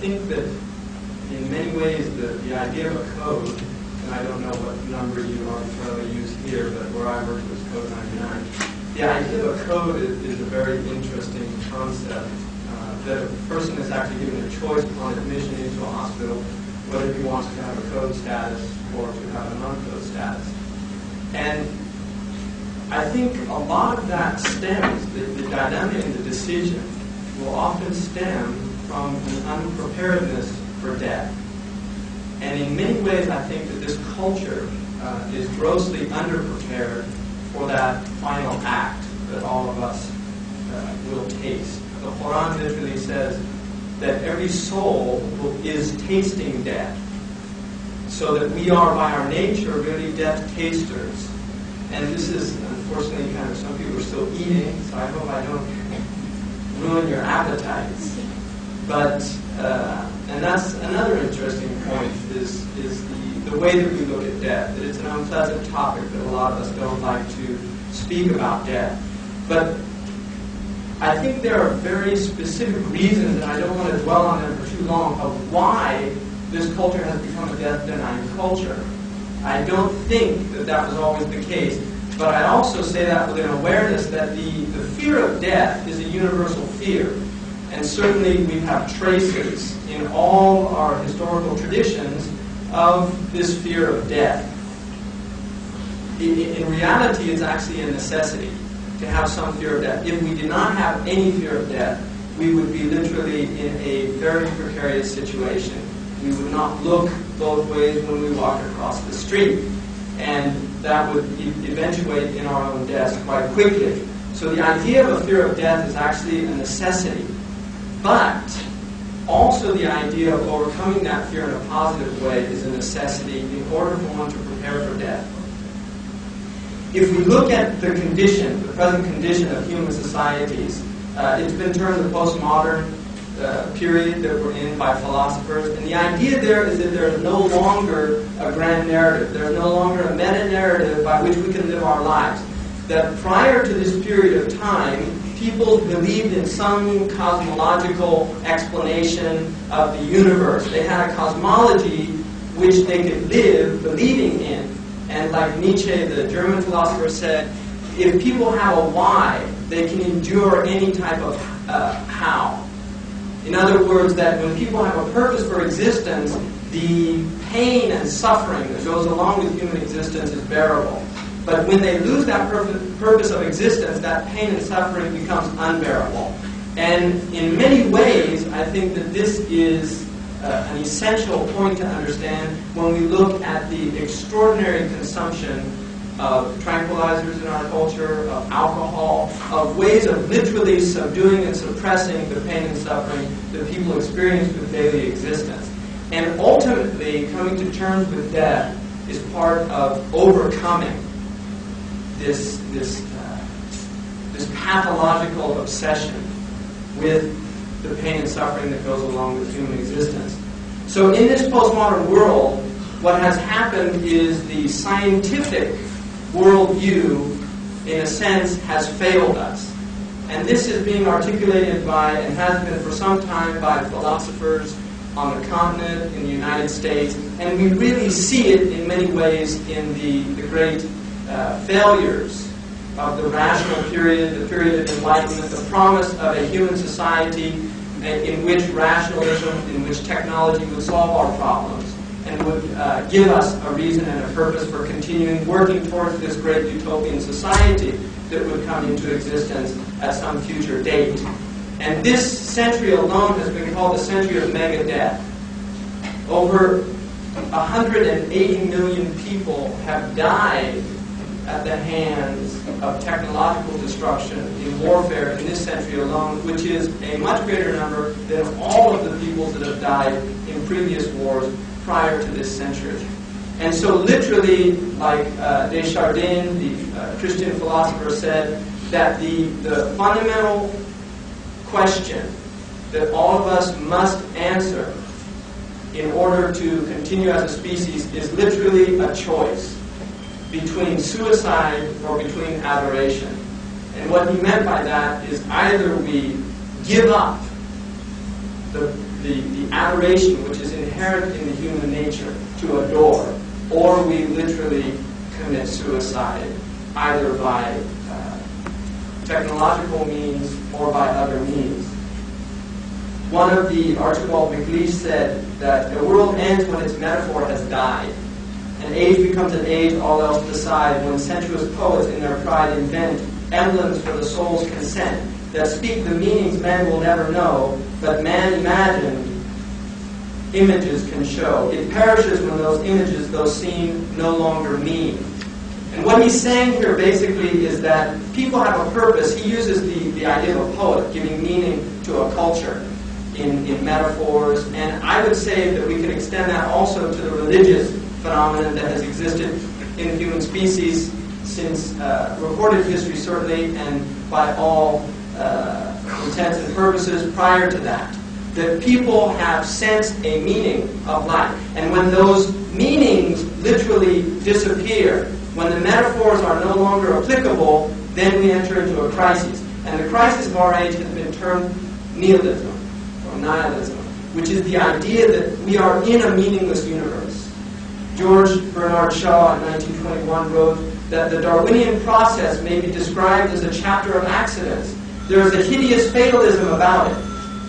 think that in many ways the idea of a code, and I don't know what number you arbitrarily use here, but where I work was code 99. The idea of a code is a very interesting concept, that a person is actually given a choice upon admission into a hospital whether he wants to have a code status or to have a non-code status. And I think a lot of that stems, the dynamic and the decision will often stem from the unpreparedness for death. And in many ways, I think that this culture is grossly underprepared for that final act that all of us will taste. The Quran literally says that every soul is tasting death, so that we are by our nature really death tasters. And this is unfortunately kind of, some people are still eating, so I hope I don't ruin your appetites. But and that's another interesting point is the way that we look at death. That it's an unpleasant topic that a lot of us don't like to speak about death. But I think there are very specific reasons, and I don't want to dwell on them for too long, of why this culture has become a death-denying culture. I don't think that that was always the case, but I also say that with an awareness that the fear of death is a universal fear. And certainly we have traces in all our historical traditions of this fear of death. In reality, it's actually a necessity to have some fear of death. If we did not have any fear of death, we would be literally in a very precarious situation. We would not look both ways when we walk across the street, and that would eventuate in our own deaths quite quickly. So the idea of a fear of death is actually a necessity, but also the idea of overcoming that fear in a positive way is a necessity in order for one to prepare for death. If we look at the condition, the present condition of human societies, it's been termed the postmodern period that we're in by philosophers. And the idea there is that there is no longer a grand narrative. There is no longer a meta-narrative by which we can live our lives. That prior to this period of time, people believed in some cosmological explanation of the universe. They had a cosmology which they could live believing in. And like Nietzsche, the German philosopher, said, if people have a why, they can endure any type of how. In other words, that when people have a purpose for existence, the pain and suffering that goes along with human existence is bearable. But when they lose that purpose of existence, that pain and suffering becomes unbearable. And in many ways, I think that this is an essential point to understand when we look at the extraordinary consumption of tranquilizers in our culture, of alcohol, of ways of literally subduing and suppressing the pain and suffering that people experience with daily existence. And ultimately, coming to terms with death is part of overcoming this pathological obsession with the pain and suffering that goes along with human existence. So in this postmodern world, what has happened is the scientific worldview, in a sense, has failed us. And this is being articulated by, and has been for some time, by philosophers on the continent, in the United States, and we really see it in many ways in the great failures of the rational period, the period of enlightenment, the promise of a human society in which rationalism, in which technology would solve our problems and would give us a reason and a purpose for continuing working towards this great utopian society that would come into existence at some future date. And this century alone has been called the century of mega death. Over 180 million people have died at the hands of technological destruction in warfare in this century alone, which is a much greater number than all of the peoples that have died in previous wars prior to this century. And so literally, like Desjardins, the Christian philosopher, said that the fundamental question that all of us must answer in order to continue as a species is literally a choice between suicide or between adoration. And what he meant by that is either we give up the the adoration which is inherent in the human nature to adore, or we literally commit suicide, either by technological means or by other means. One of the Archibald MacLeish said that the world ends when its metaphor has died. An age becomes an age, all else beside, when sensuous poets in their pride invent emblems for the soul's consent that speak the meanings men will never know, but man imagined images can show. It perishes when those images, though seen, no longer mean. And what he's saying here basically is that people have a purpose. He uses the idea of a poet giving meaning to a culture in metaphors, and I would say that we can extend that also to the religious phenomenon that has existed in the human species since recorded history, certainly, and by all intents and purposes prior to that. That people have sensed a meaning of life. And when those meanings literally disappear, when the metaphors are no longer applicable, then we enter into a crisis. And the crisis of our age has been termed nihilism, or nihilism, which is the idea that we are in a meaningless universe. George Bernard Shaw in 1921 wrote that the Darwinian process may be described as a chapter of accidents. There is a hideous fatalism about it.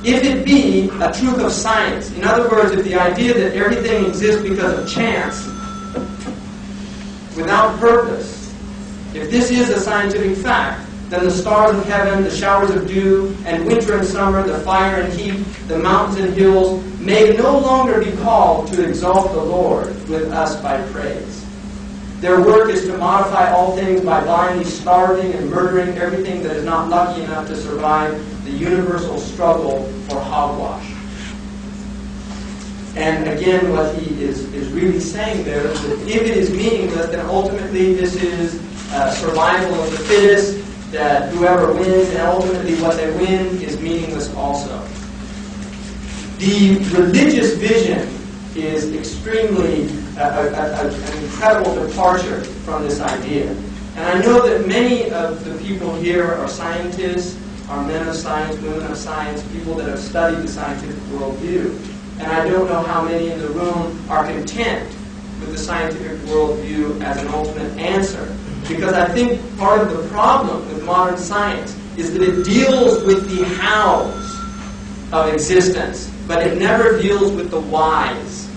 If it be a truth of science, in other words, if the idea that everything exists because of chance, without purpose, if this is a scientific fact, then the stars of heaven, the showers of dew, and winter and summer, the fire and heat, the mountains and hills, may no longer be called to exalt the Lord with us by praise. Their work is to modify all things by blindly starving and murdering everything that is not lucky enough to survive the universal struggle for hogwash. And again, what he is really saying there is that if it is meaningless, then ultimately this is survival of the fittest, that whoever wins, and ultimately what they win is meaningless also. The religious vision is extremely an incredible departure from this idea. And I know that many of the people here are scientists, are men of science, women of science, people that have studied the scientific worldview. And I don't know how many in the room are content with the scientific worldview as an ultimate answer. Because I think part of the problem with modern science is that it deals with the hows of existence, but it never deals with the whys.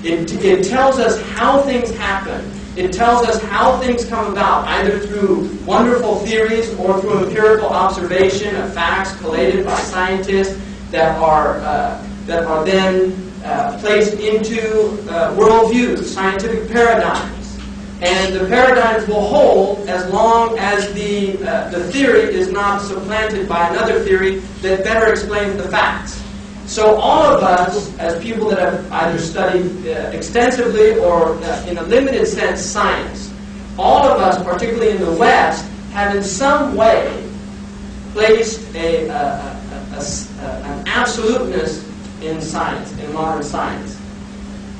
It tells us how things happen. It tells us how things come about, either through wonderful theories or through empirical observation of facts collated by scientists that are then placed into worldviews, scientific paradigms. And the paradigms will hold as long as the theory is not supplanted by another theory that better explains the facts. So all of us, as people that have either studied extensively or in a limited sense science, all of us, particularly in the West, have in some way placed an absoluteness in science, in modern science.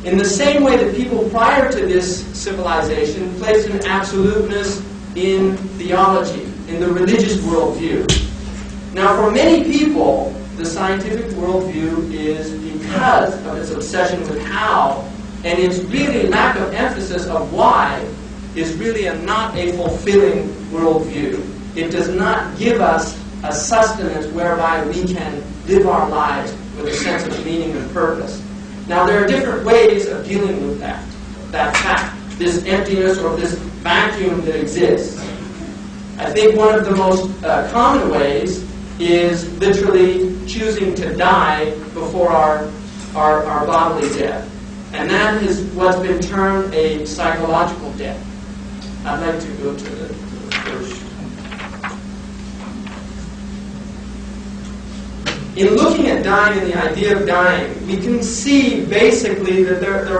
In the same way that people prior to this civilization placed an absoluteness in theology, in the religious worldview. Now, for many people, the scientific worldview is, because of its obsession with how, and its really lack of emphasis of why, is really not a fulfilling worldview. It does not give us a sustenance whereby we can live our lives with a sense of meaning and purpose. Now, there are different ways of dealing with that fact, this emptiness or this vacuum that exists. I think one of the most common ways is literally choosing to die before our bodily death. And that is what's been termed a psychological death. I'd like to go to the first. In looking at dying and the idea of dying, we can see basically that there are